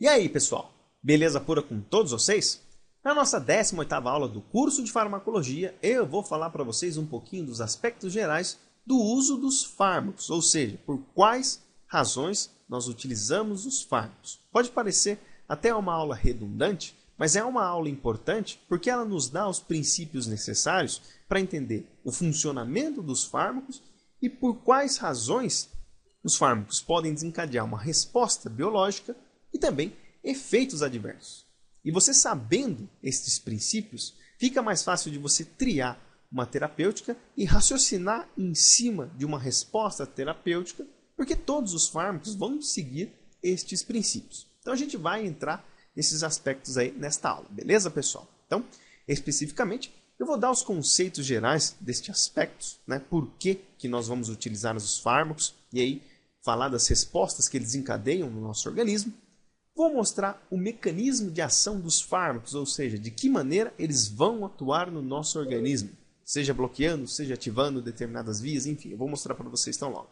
E aí, pessoal? Beleza pura com todos vocês? Na nossa 18ª aula do curso de farmacologia, eu vou falar para vocês um pouquinho dos aspectos gerais do uso dos fármacos, ou seja, por quais razões nós utilizamos os fármacos. Pode parecer até uma aula redundante, mas é uma aula importante porque ela nos dá os princípios necessários para entender o funcionamento dos fármacos e por quais razões os fármacos podem desencadear uma resposta biológica e também efeitos adversos. E você sabendo estes princípios, fica mais fácil de você triar uma terapêutica e raciocinar em cima de uma resposta terapêutica, porque todos os fármacos vão seguir estes princípios. Então a gente vai entrar nesses aspectos aí nesta aula, beleza, pessoal? Então, especificamente, eu vou dar os conceitos gerais destes aspectos, né? Por que nós vamos utilizar os fármacos e aí falar das respostas que eles desencadeiam no nosso organismo. Vou mostrar o mecanismo de ação dos fármacos, ou seja, de que maneira eles vão atuar no nosso organismo, seja bloqueando, seja ativando determinadas vias, enfim, eu vou mostrar para vocês tão logo.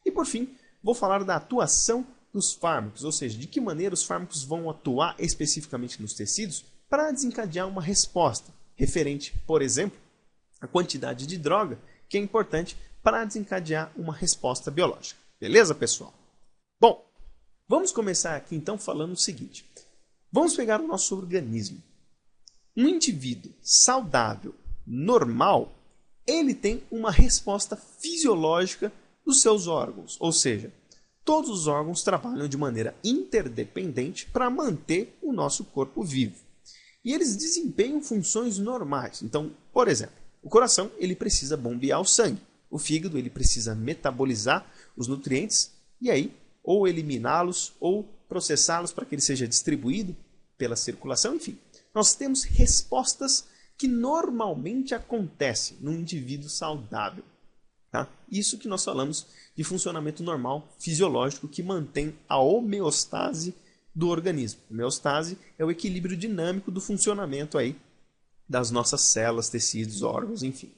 E por fim, vou falar da atuação dos fármacos, ou seja, de que maneira os fármacos vão atuar especificamente nos tecidos para desencadear uma resposta, referente, por exemplo, à quantidade de droga que é importante para desencadear uma resposta biológica. Beleza, pessoal? Bom, vamos começar aqui então falando o seguinte. Vamos pegar o nosso organismo. Um indivíduo saudável, normal, ele tem uma resposta fisiológica dos seus órgãos. Ou seja, todos os órgãos trabalham de maneira interdependente para manter o nosso corpo vivo. E eles desempenham funções normais. Então, por exemplo, o coração ele precisa bombear o sangue. O fígado ele precisa metabolizar os nutrientes e aí ou eliminá-los ou processá-los para que ele seja distribuído pela circulação, enfim. Nós temos respostas que normalmente acontecem no indivíduo saudável. Tá? Isso que nós falamos de funcionamento normal fisiológico que mantém a homeostase do organismo. Homeostase é o equilíbrio dinâmico do funcionamento aí das nossas células, tecidos, órgãos, enfim.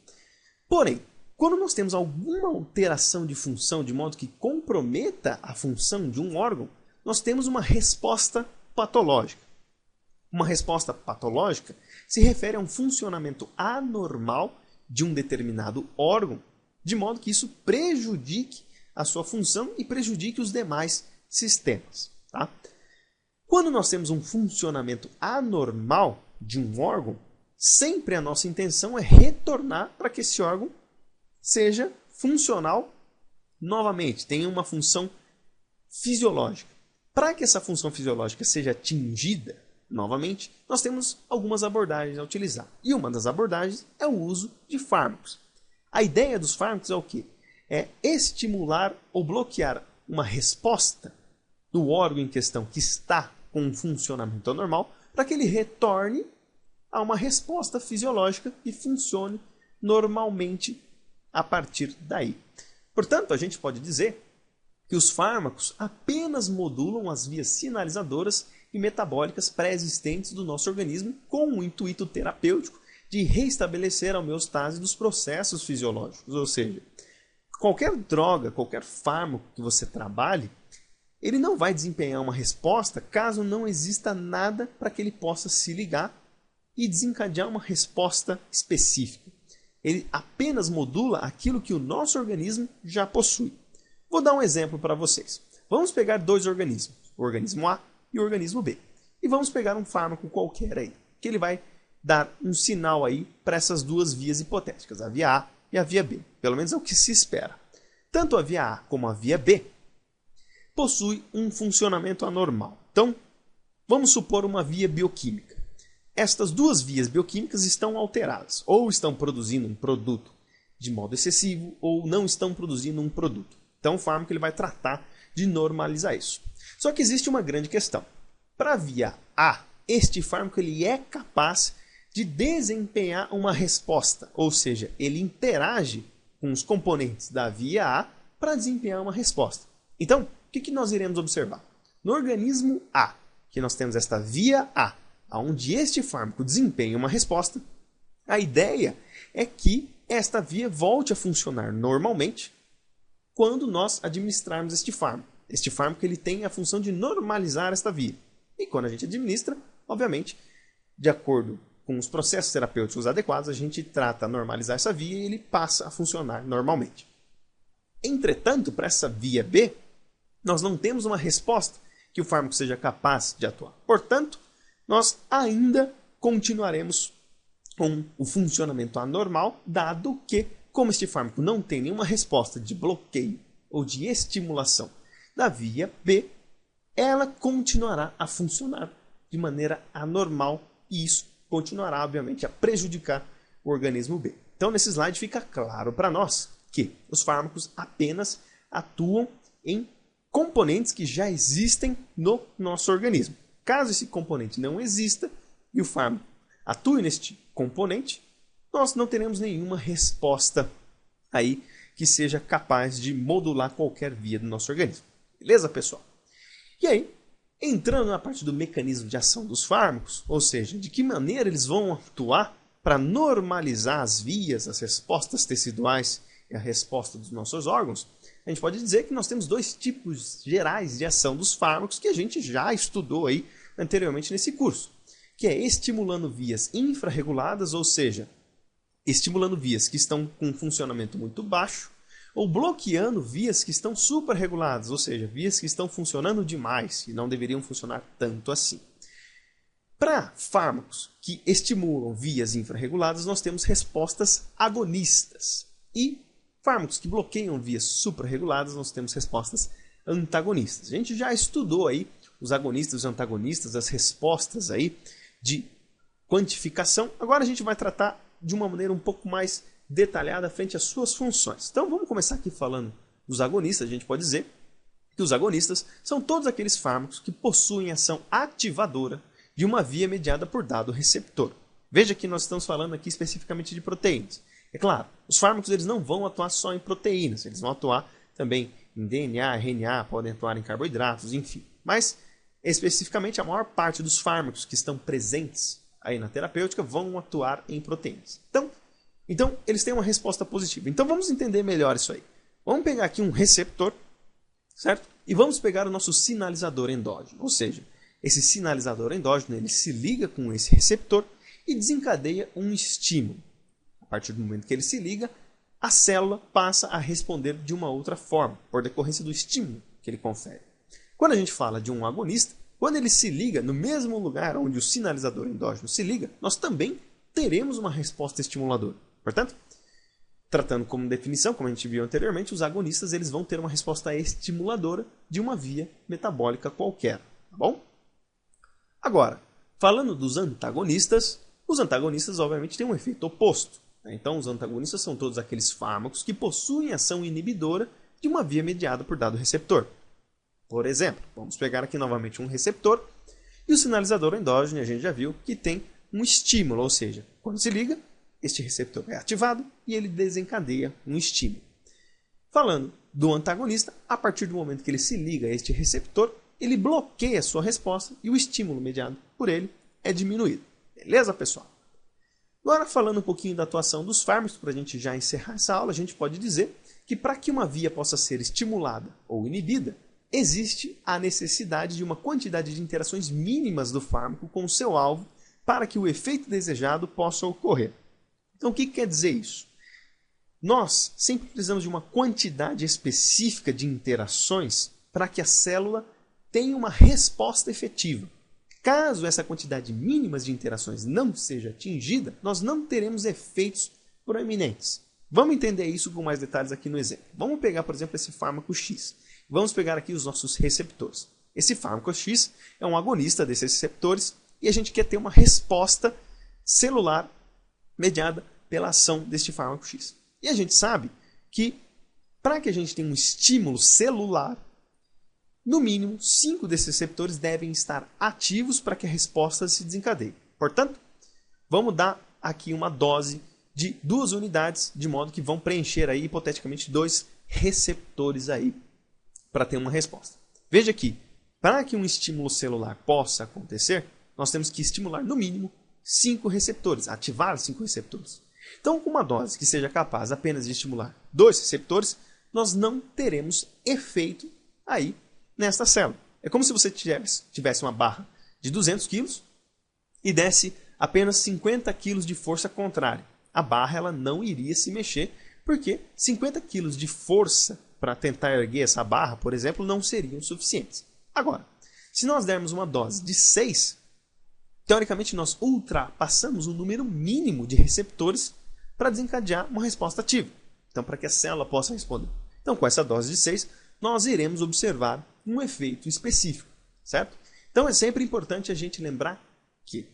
Porém, quando nós temos alguma alteração de função de modo que comprometa a função de um órgão, nós temos uma resposta patológica. Uma resposta patológica se refere a um funcionamento anormal de um determinado órgão, de modo que isso prejudique a sua função e prejudique os demais sistemas. Tá? Quando nós temos um funcionamento anormal de um órgão, sempre a nossa intenção é retornar para que esse órgão seja funcional novamente, tenha uma função fisiológica. Para que essa função fisiológica seja atingida novamente, nós temos algumas abordagens a utilizar. E uma das abordagens é o uso de fármacos. A ideia dos fármacos é o quê? É estimular ou bloquear uma resposta do órgão em questão que está com um funcionamento anormal para que ele retorne a uma resposta fisiológica e funcione normalmente a partir daí. Portanto, a gente pode dizer que os fármacos apenas modulam as vias sinalizadoras e metabólicas pré-existentes do nosso organismo com o intuito terapêutico de reestabelecer a homeostase dos processos fisiológicos. Ou seja, qualquer droga, qualquer fármaco que você trabalhe, ele não vai desempenhar uma resposta caso não exista nada para que ele possa se ligar e desencadear uma resposta específica. Ele apenas modula aquilo que o nosso organismo já possui. Vou dar um exemplo para vocês. Vamos pegar dois organismos, o organismo A e o organismo B. E vamos pegar um fármaco qualquer aí, que ele vai dar um sinal aí para essas duas vias hipotéticas, a via A e a via B. Pelo menos é o que se espera. Tanto a via A como a via B possuem um funcionamento anormal. Então, vamos supor uma via bioquímica. Estas duas vias bioquímicas estão alteradas, ou estão produzindo um produto de modo excessivo, ou não estão produzindo um produto. Então o fármaco ele vai tratar de normalizar isso. Só que existe uma grande questão. Para a via A, este fármaco ele é capaz de desempenhar uma resposta, ou seja, ele interage com os componentes da via A para desempenhar uma resposta. Então, o que nós iremos observar? No organismo A, que nós temos esta via A, onde este fármaco desempenha uma resposta, a ideia é que esta via volte a funcionar normalmente quando nós administrarmos este fármaco. Este fármaco ele tem a função de normalizar esta via. E quando a gente administra, obviamente, de acordo com os processos terapêuticos adequados, a gente trata de normalizar essa via e ele passa a funcionar normalmente. Entretanto, para essa via B, nós não temos uma resposta que o fármaco seja capaz de atuar. Portanto, nós ainda continuaremos com o funcionamento anormal, dado que, como este fármaco não tem nenhuma resposta de bloqueio ou de estimulação da via B, ela continuará a funcionar de maneira anormal e isso continuará, obviamente, a prejudicar o organismo B. Então, nesse slide fica claro para nós que os fármacos apenas atuam em componentes que já existem no nosso organismo. Caso esse componente não exista e o fármaco atue neste componente, nós não teremos nenhuma resposta aí que seja capaz de modular qualquer via do nosso organismo. Beleza, pessoal? E aí, entrando na parte do mecanismo de ação dos fármacos, ou seja, de que maneira eles vão atuar para normalizar as vias, as respostas teciduais e a resposta dos nossos órgãos, a gente pode dizer que nós temos dois tipos gerais de ação dos fármacos que a gente já estudou aí anteriormente nesse curso, que é estimulando vias infrarreguladas, ou seja, estimulando vias que estão com um funcionamento muito baixo, ou bloqueando vias que estão suprarreguladas, ou seja, vias que estão funcionando demais e não deveriam funcionar tanto assim. Para fármacos que estimulam vias infrarreguladas, nós temos respostas agonistas. E fármacos que bloqueiam vias suprarreguladas, nós temos respostas antagonistas. A gente já estudou aí os agonistas e os antagonistas, as respostas aí de quantificação. Agora a gente vai tratar de uma maneira um pouco mais detalhada frente às suas funções. Então vamos começar aqui falando dos agonistas. A gente pode dizer que os agonistas são todos aqueles fármacos que possuem ação ativadora de uma via mediada por dado receptor. Veja que nós estamos falando aqui especificamente de proteínas. É claro, os fármacos eles não vão atuar só em proteínas, eles vão atuar também em DNA, RNA, podem atuar em carboidratos, enfim. Mas, especificamente, a maior parte dos fármacos que estão presentes aí na terapêutica vão atuar em proteínas. Então, eles têm uma resposta positiva. Então, vamos entender melhor isso aí. Vamos pegar aqui um receptor, certo? E vamos pegar o nosso sinalizador endógeno. Ou seja, esse sinalizador endógeno ele se liga com esse receptor e desencadeia um estímulo. A partir do momento que ele se liga, a célula passa a responder de uma outra forma, por decorrência do estímulo que ele confere. Quando a gente fala de um agonista, quando ele se liga no mesmo lugar onde o sinalizador endógeno se liga, nós também teremos uma resposta estimuladora. Portanto, tratando como definição, como a gente viu anteriormente, os agonistas eles vão ter uma resposta estimuladora de uma via metabólica qualquer. Tá bom? Agora, falando dos antagonistas, os antagonistas obviamente têm um efeito oposto. Então, os antagonistas são todos aqueles fármacos que possuem ação inibidora de uma via mediada por dado receptor. Por exemplo, vamos pegar aqui novamente um receptor e o sinalizador endógeno, a gente já viu que tem um estímulo, ou seja, quando se liga, este receptor é ativado e ele desencadeia um estímulo. Falando do antagonista, a partir do momento que ele se liga a este receptor, ele bloqueia a sua resposta e o estímulo mediado por ele é diminuído. Beleza, pessoal? Agora, falando um pouquinho da atuação dos fármacos, para a gente já encerrar essa aula, a gente pode dizer que para que uma via possa ser estimulada ou inibida, existe a necessidade de uma quantidade de interações mínimas do fármaco com o seu alvo para que o efeito desejado possa ocorrer. Então, o que quer dizer isso? Nós sempre precisamos de uma quantidade específica de interações para que a célula tenha uma resposta efetiva. Caso essa quantidade mínima de interações não seja atingida, nós não teremos efeitos proeminentes. Vamos entender isso com mais detalhes aqui no exemplo. Vamos pegar, por exemplo, esse fármaco X. Vamos pegar aqui os nossos receptores. Esse fármaco X é um agonista desses receptores e a gente quer ter uma resposta celular mediada pela ação deste fármaco X. E a gente sabe que para que a gente tenha um estímulo celular, no mínimo 5 desses receptores devem estar ativos para que a resposta se desencadeie. Portanto, vamos dar aqui uma dose de 2 unidades, de modo que vão preencher aí, hipoteticamente, 2 receptores aí para ter uma resposta. Veja que, para que um estímulo celular possa acontecer, nós temos que estimular no mínimo 5 receptores, ativar 5 receptores. Então, com uma dose que seja capaz apenas de estimular 2 receptores, nós não teremos efeito aí nesta célula. É como se você tivesse uma barra de 200 kg e desse apenas 50 kg de força contrária. A barra ela não iria se mexer, porque 50 kg de força para tentar erguer essa barra, por exemplo, não seriam suficientes. Agora, se nós dermos uma dose de 6, teoricamente nós ultrapassamos o número mínimo de receptores para desencadear uma resposta ativa. Então, para que a célula possa responder. Então, com essa dose de 6, nós iremos observar um efeito específico, certo? Então, é sempre importante a gente lembrar que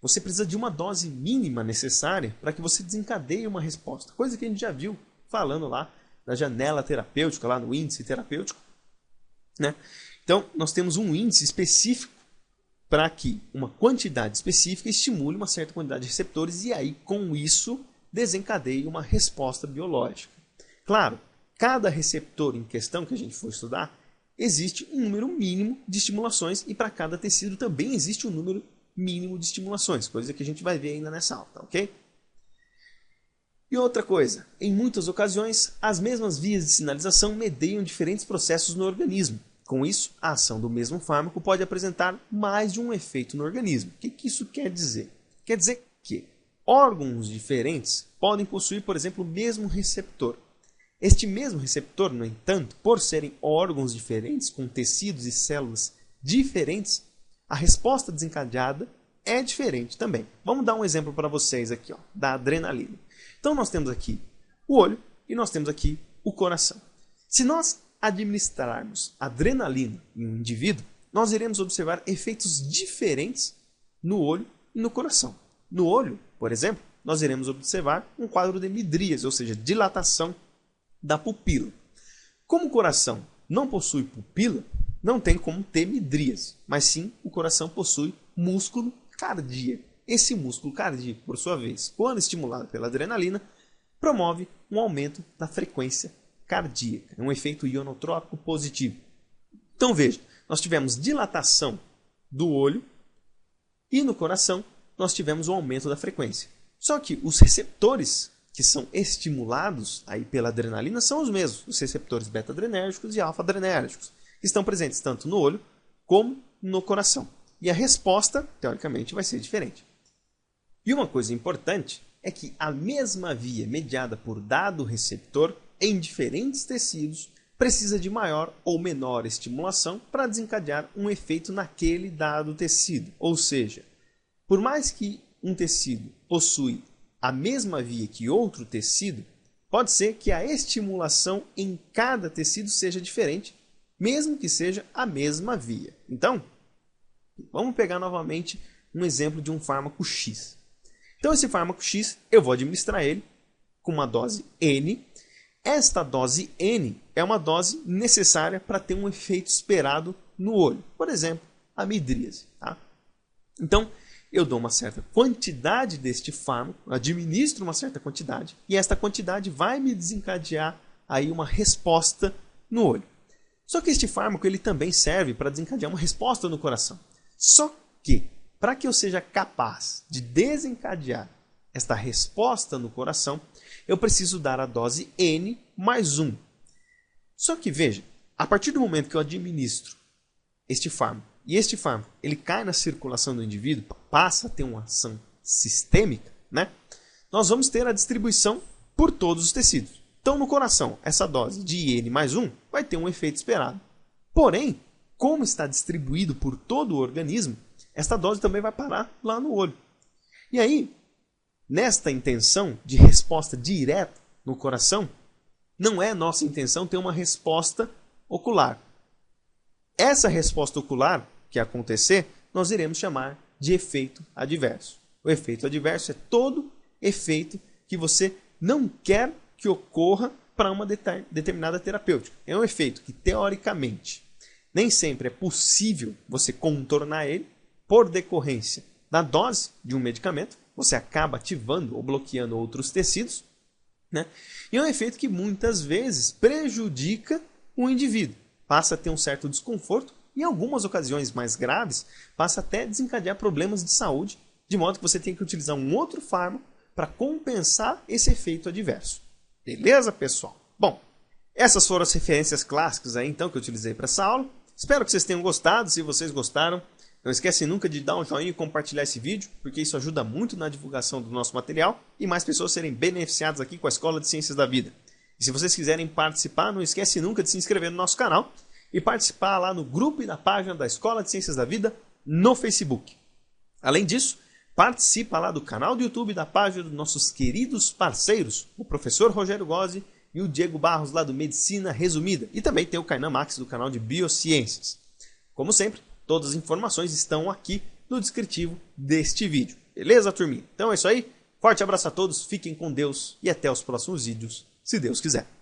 você precisa de uma dose mínima necessária para que você desencadeie uma resposta. Coisa que a gente já viu falando lá na janela terapêutica, lá no índice terapêutico, né? Então, nós temos um índice específico para que uma quantidade específica estimule uma certa quantidade de receptores e aí, com isso, desencadeie uma resposta biológica. Claro, cada receptor em questão que a gente for estudar, existe um número mínimo de estimulações e para cada tecido também existe um número mínimo de estimulações, coisa que a gente vai ver ainda nessa aula, tá ok? E outra coisa, em muitas ocasiões, as mesmas vias de sinalização mediam diferentes processos no organismo. Com isso, a ação do mesmo fármaco pode apresentar mais de um efeito no organismo. O que isso quer dizer? Quer dizer que órgãos diferentes podem possuir, por exemplo, o mesmo receptor. Este mesmo receptor, no entanto, por serem órgãos diferentes, com tecidos e células diferentes, a resposta desencadeada é diferente também. Vamos dar um exemplo para vocês aqui, ó, da adrenalina. Então nós temos aqui o olho e nós temos aqui o coração. Se nós administrarmos adrenalina em um indivíduo, nós iremos observar efeitos diferentes no olho e no coração. No olho, por exemplo, nós iremos observar um quadro de midríase, ou seja, dilatação da pupila. Como o coração não possui pupila, não tem como ter midríase, mas sim o coração possui músculo cardíaco. Esse músculo cardíaco, por sua vez, quando estimulado pela adrenalina, promove um aumento da frequência cardíaca. É um efeito ionotrópico positivo. Então veja, nós tivemos dilatação do olho e no coração nós tivemos um aumento da frequência. Só que os receptores que são estimulados aí pela adrenalina são os mesmos, os receptores beta-adrenérgicos e alfa-adrenérgicos, que estão presentes tanto no olho como no coração. E a resposta, teoricamente, vai ser diferente. E uma coisa importante é que a mesma via mediada por dado receptor em diferentes tecidos precisa de maior ou menor estimulação para desencadear um efeito naquele dado tecido. Ou seja, por mais que um tecido possui a mesma via que outro tecido, pode ser que a estimulação em cada tecido seja diferente, mesmo que seja a mesma via. Então, vamos pegar novamente um exemplo de um fármaco X. Então, esse fármaco X, eu vou administrar ele com uma dose N. Esta dose N é uma dose necessária para ter um efeito esperado no olho. Por exemplo, a midríase. Tá? Então, eu dou uma certa quantidade deste fármaco, administro uma certa quantidade, e esta quantidade vai me desencadear aí uma resposta no olho. Só que este fármaco ele também serve para desencadear uma resposta no coração. Só que, para que eu seja capaz de desencadear esta resposta no coração, eu preciso dar a dose N mais 1. Só que, veja, a partir do momento que eu administro este fármaco, e este fármaco ele cai na circulação do indivíduo, passa a ter uma ação sistêmica, né? Nós vamos ter a distribuição por todos os tecidos. Então, no coração, essa dose de N mais 1 vai ter um efeito esperado. Porém, como está distribuído por todo o organismo, esta dose também vai parar lá no olho. E aí, nesta intenção de resposta direta no coração, não é nossa intenção ter uma resposta ocular. Essa resposta ocular que acontecer, nós iremos chamar de efeito adverso. O efeito adverso é todo efeito que você não quer que ocorra para uma determinada terapêutica. É um efeito que, teoricamente, nem sempre é possível você contornar ele por decorrência da dose de um medicamento. Você acaba ativando ou bloqueando outros tecidos, né? E é um efeito que muitas vezes prejudica o indivíduo. Passa a ter um certo desconforto e, em algumas ocasiões mais graves, passa até a desencadear problemas de saúde, de modo que você tem que utilizar um outro fármaco para compensar esse efeito adverso. Beleza, pessoal? Bom, essas foram as referências clássicas aí, então, que eu utilizei para essa aula. Espero que vocês tenham gostado. Se vocês gostaram, Não esquece nunca de dar um joinha e compartilhar esse vídeo, porque isso ajuda muito na divulgação do nosso material e mais pessoas serem beneficiadas aqui com a Escola de Ciências da Vida. E se vocês quiserem participar, não esquece nunca de se inscrever no nosso canal e participar lá no grupo e na página da Escola de Ciências da Vida no Facebook. Além disso, participa lá do canal do YouTube e da página dos nossos queridos parceiros, o professor Rogério Gozzi e o Diego Barros lá do Medicina Resumida. E também tem o Kainan Max do canal de Biociências. Como sempre, todas as informações estão aqui no descritivo deste vídeo. Beleza, turminha? Então é isso aí. Forte abraço a todos, fiquem com Deus e até os próximos vídeos, se Deus quiser.